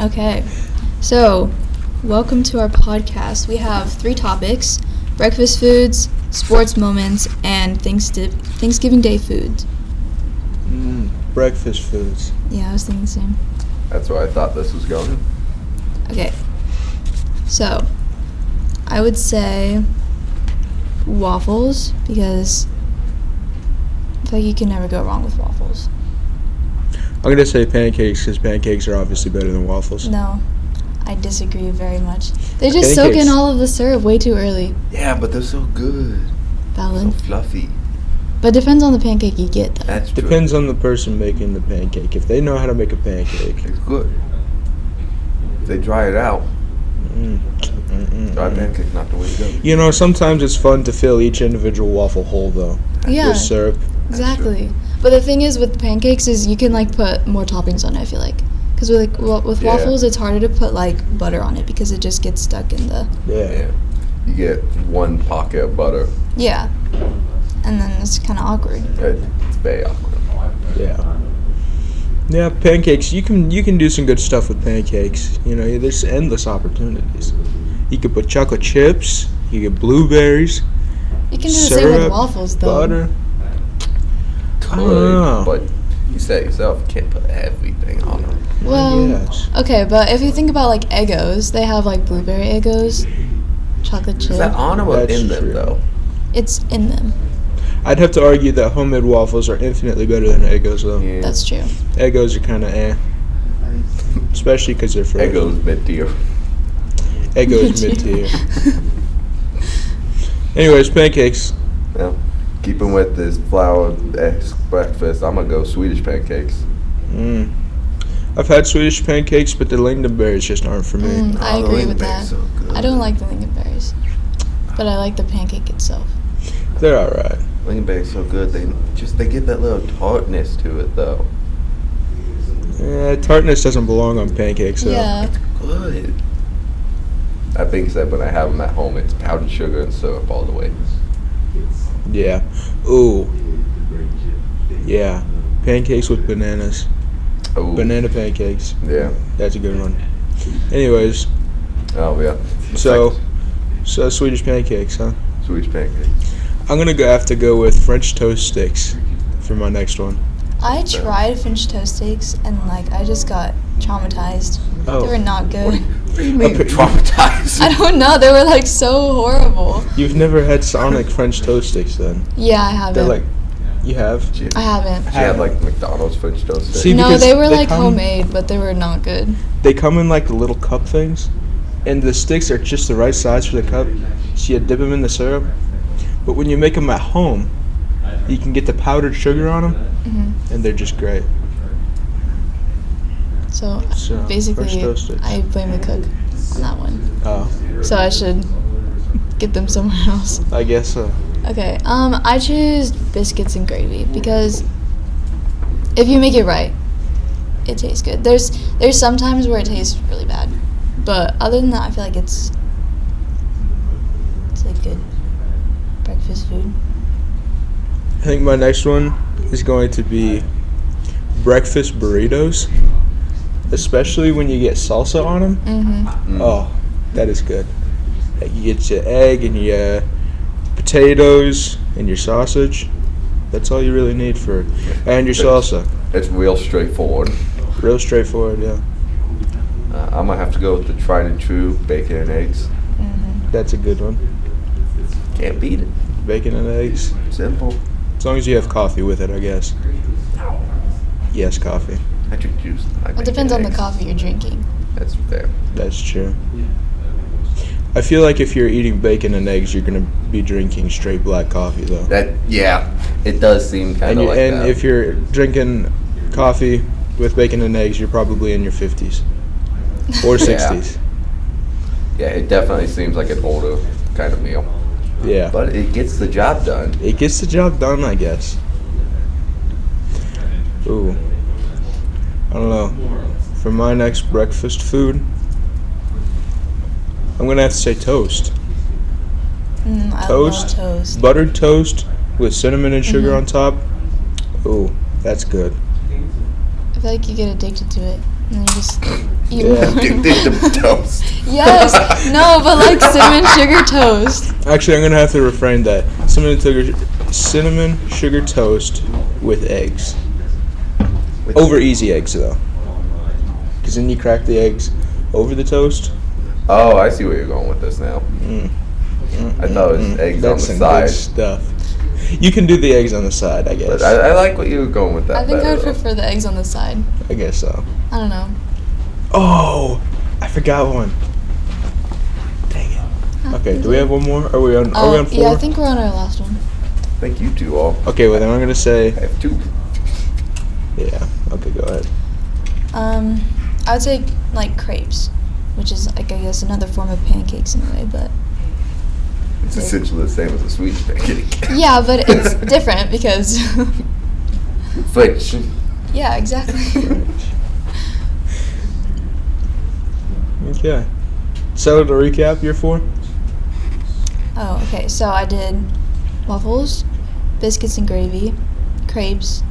Okay, so welcome to our podcast. We have 3 topics: breakfast foods, sports moments, and Thanksgiving Day foods. Breakfast foods. Yeah, I was thinking the same. That's where I thought this was going. Okay, so I would say waffles because I feel like you can never go wrong with waffles. I'm going to say pancakes because pancakes are obviously better than waffles. No, I disagree very much. They just soak in all of the syrup way too early. Yeah, but they're so good. Valid. So fluffy. But it depends on the pancake you get, though. That's true. Depends on the person making the pancake. If they know how to make a pancake. It's good. If they dry it out. Dry pancake, not the way to go. You know, sometimes it's fun to fill each individual waffle hole, though. Yeah. With syrup. Exactly. But the thing is with pancakes is you can put more toppings on it, I feel like. Because with waffles, it's harder to put butter on it because it just gets stuck in the... Yeah. You get one pocket of butter. Yeah. And then it's kind of awkward. It's very awkward. Yeah. Yeah, pancakes. You can do some good stuff with pancakes. You know, there's endless opportunities. You could put chocolate chips. You get blueberries. You can do the syrup, same with waffles, though. Butter. I don't Could, know. but you said yourself, you can't put everything on them. Well, Yes. okay, but if you think about Eggos, they have blueberry Eggos, chocolate chip. Is that on or That's in them, true. though? It's in them. I'd have to argue that homemade waffles are infinitely better than Eggos, though. Yeah. That's true. Eggos are kind of especially because they're frozen. Eggo's mid-tier. Eggos mid-tier. Anyways, pancakes. Well, keeping with this flour eggs breakfast, I'm going to go Swedish pancakes. I've had Swedish pancakes, but the lingonberries just aren't for me. I the agree with lingonberries that. so good. I don't like the lingonberries, but I like the pancake itself. They're alright. Lingonberries so good. They give that little tartness to it, though. Yeah, tartness doesn't belong on pancakes, though. Yeah. Good. That being said, when I have them at home, it's powdered sugar and syrup all the way. Yeah. Ooh. Yeah. Pancakes with bananas. Oh. Banana pancakes. Yeah. That's a good one. Anyways, Oh, yeah. so Swedish pancakes, huh? Swedish pancakes. I'm gonna have to go with French toast sticks for my next one. I tried French toast steaks and I just got traumatized. Oh. They were not good. What do you mean traumatized? I don't know. They were so horrible. You've never had Sonic French toast sticks, then? Yeah, I haven't. They're you have? I haven't. She had McDonald's French toast sticks. See, No, because they were they come- homemade, but they were not good. They come in the little cup things, and the sticks are just the right size for the cup, so you dip them in the syrup. But when you make them at home, you can get the powdered sugar on them, and they're just great. So French basically, toast sticks. I blame the cook on that one. Oh, So I should get them somewhere else. I guess so. Okay. I choose biscuits and gravy because if you make it right, it tastes good. There's some times where it tastes really bad, but other than that, I feel like it's good breakfast food. I think my next one is going to be breakfast burritos, especially when you get salsa on them. Oh, that is good. You get your egg and your potatoes and your sausage. That's all you really need and your salsa. It's real straightforward. Real straightforward, yeah. I'm going to have to go with the tried and true bacon and eggs. That's a good one. Can't beat it. Bacon and eggs. Simple. As long as you have coffee with it, I guess. Yes, coffee. I drink juice. It depends on the coffee you're drinking. That's fair. That's true. I feel like if you're eating bacon and eggs, you're going to be drinking straight black coffee, though. It does seem kind of like that. And if you're drinking coffee with bacon and eggs, you're probably in your 50s or 60s. Yeah, it definitely seems like an older kind of meal. Yeah. But it gets the job done. It gets the job done, I guess. Ooh. I don't know. For my next breakfast food, I'm going to have to say toast. I love toast. Buttered toast with cinnamon and sugar on top. Ooh, that's good. I feel like you get addicted to it, and then you just eat Yeah. more and Dig more. the toast. Yes, no, but like cinnamon sugar toast. Actually, I'm gonna have to refrain that. Cinnamon sugar toast with eggs. Over easy eggs though, because then you crack the eggs over the toast. Oh, I see where you're going with this now. I thought it was eggs That's on some the good side. stuff. You can do the eggs on the side, I guess. But I like what you were going with that. I think I better, would though. prefer the eggs on the side. I guess so. I don't know. Oh, I forgot one. Dang it. Okay, do we have one more? Are we on 4? Yeah, I think we're on our last one. Thank you two all. Okay, well then I'm gonna say, I have 2. yeah. Okay, go ahead. I would say like crepes, which is like I guess another form of pancakes in a way, but It's essentially the same as a sweet pancake. yeah, but it's different because Fudge. yeah, exactly. Okay. So to recap, your 4. Oh, okay. So I did waffles, biscuits and gravy, crepes,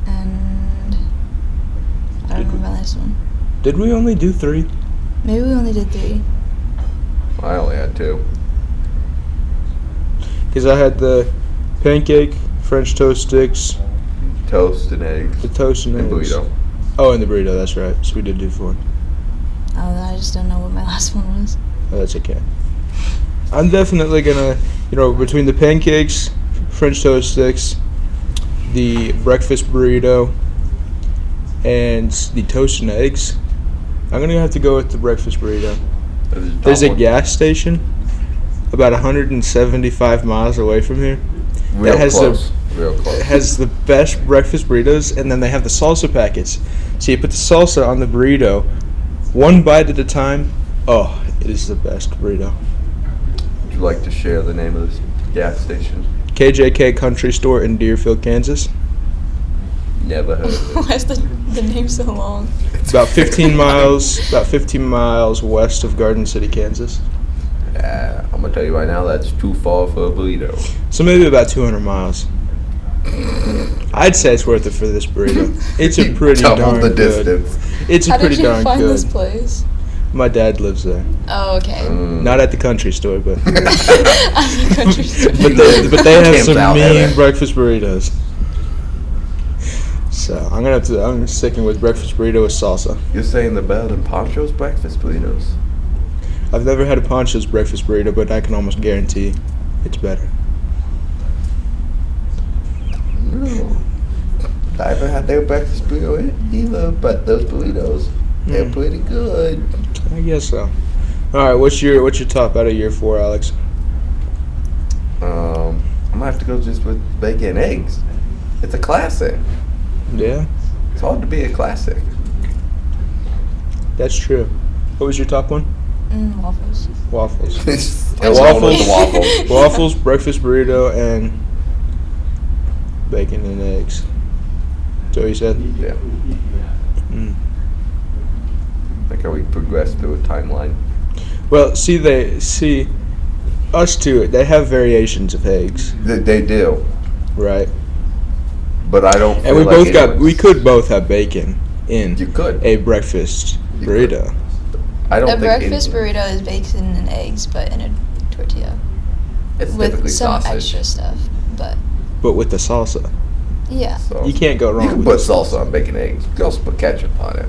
and I don't remember my last one. Did we only do 3? Maybe we only did 3. I only had 2. Because I had the pancake, French toast sticks, Toast and eggs. the toast and And eggs. burrito. Oh, and the burrito. That's right. So we did do 4. Oh, I just don't know what my last one was. Oh, that's okay. I'm definitely gonna, between the pancakes, French toast sticks, the breakfast burrito, and the toast and eggs, I'm gonna have to go with the breakfast burrito. There's a gas station about 175 miles away from here. Real that has close. Real close. It has the best breakfast burritos, and then they have the salsa packets. So you put the salsa on the burrito, one bite at a time. Oh, it is the best burrito. Would you like to share the name of this gas station? KJK Country Store in Deerfield, Kansas. Never heard of it. Why is the name so long? About 15 miles. About 15 miles west of Garden City, Kansas. I'm gonna tell you right now, that's too far for a burrito. So maybe about 200 miles. I'd say it's worth it for this burrito. It's a pretty Double darn the good. distance. It's a How pretty did you darn find good. this place? My dad lives there. Oh, okay. Not at the country store, but At the country store. but they have Camps some out mean there. breakfast burritos. So I'm sticking with breakfast burrito with salsa. You're saying the Bell and Poncho's breakfast burritos? I've never had a Poncho's breakfast burrito, but I can almost guarantee it's better. No. I haven't had their breakfast burrito either, but those burritos, they're pretty good. I guess so. All right, what's your top out of year 4, Alex? I'm gonna have to go just with bacon and eggs. It's a classic. Yeah, It's hard to be a classic. that's true. What was your top one? Waffles. Waffles. Waffles. Waffles. Waffles, breakfast burrito, and bacon and eggs. So you said? Yeah. Mm. Like how we progress through a timeline. Well, see, us two, they have variations of eggs, They do, right? but I don't. And feel like we could both have bacon in You could. a breakfast You could. burrito. I don't A think breakfast anyone- burrito is bacon and eggs, but in a tortilla It's with typically some sausage. extra stuff. But But with the salsa, yeah, So you can't go wrong You can with put the salsa on bacon and eggs. You can also put ketchup on it.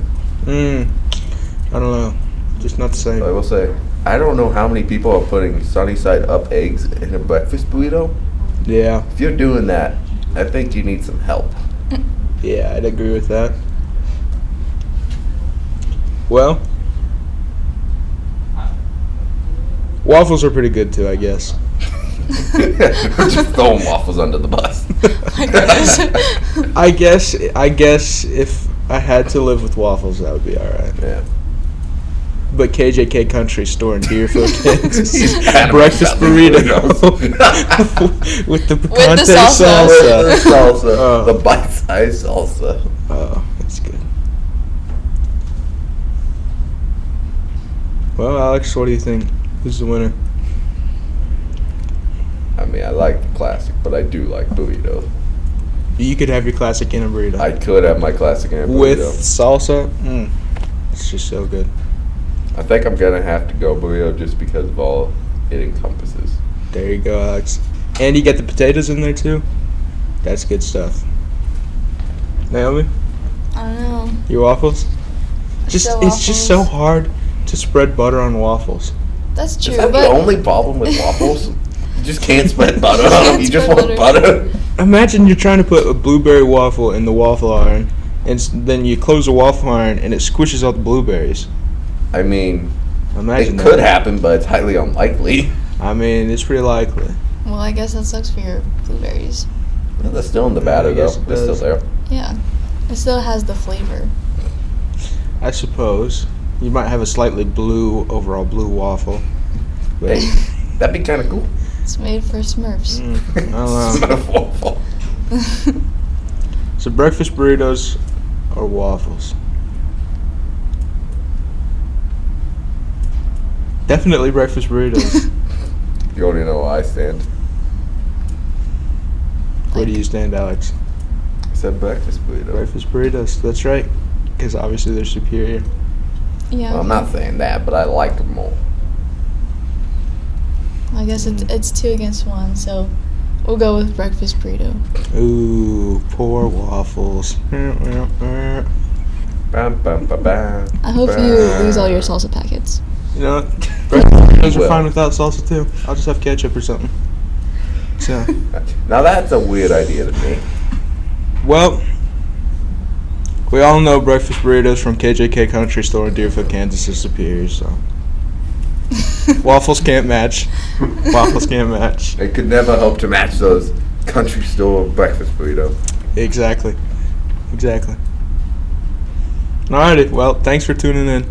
I don't know, just not the same. I will say, I don't know how many people are putting sunny side up eggs in a breakfast burrito. Yeah, If you're doing that, I think you need some help. yeah, I'd agree with that. Well, waffles are pretty good too, I guess. We're just throwing waffles under the bus. my goodness. I guess if I had to live with waffles, that would be all right. Yeah. But KJK Country Store in Deerfield, Kansas, He's adamant breakfast about the burrito with the picante salsa. The salsa. salsa. Oh. The bite-sized salsa. Oh, that's good. Well, Alex, what do you think? Who's the winner? I mean, I like the classic, but I do like burritos. You could have your classic in a burrito. I could have my classic in a burrito. With salsa, it's just so good. I think I'm gonna have to go burrito just because of all it encompasses. There you go, Alex. And you get the potatoes in there too. That's good stuff. Naomi, I don't know. your waffles? It's just so waffles. hard to spread butter on waffles. That's true, Is that but the only problem with waffles? You just can't spread butter on them. You just Spread want butter. Imagine you're trying to put a blueberry waffle in the waffle iron, and then you close the waffle iron and it squishes out the blueberries. I mean, Imagine it that. could happen, but it's highly unlikely. I mean, it's pretty likely. well, I guess that sucks for your blueberries. Well, they're still in the batter, I though. guess it They're still does. there. Yeah, it still has the flavor. I suppose you might have a slightly overall blue waffle. But Hey, that'd be kind of cool. It's made for Smurfs. I don't know. It's not a waffle. So breakfast burritos or waffles? Definitely breakfast burritos. You already know where I stand. Where do you stand, Alex? I said breakfast burrito. Breakfast burritos. That's right. Because obviously they're superior. Yeah. Well, I'm not saying that, but I like them more. I guess it's 2 against 1, so we'll go with breakfast burrito. Ooh, poor waffles. Bam, bam, bam, bam, I hope you bam. lose all your salsa packets. You know what? Breakfast burritos are Well. fine without salsa too. I'll just have ketchup or something. So, Now that's a weird idea to me. well, we all know breakfast burritos from KJK Country Store in Deerfield, Kansas is superior, so. Waffles can't match. Waffles can't match. It could never hope to match those country store breakfast burrito. Exactly. Exactly. Alrighty, well, thanks for tuning in.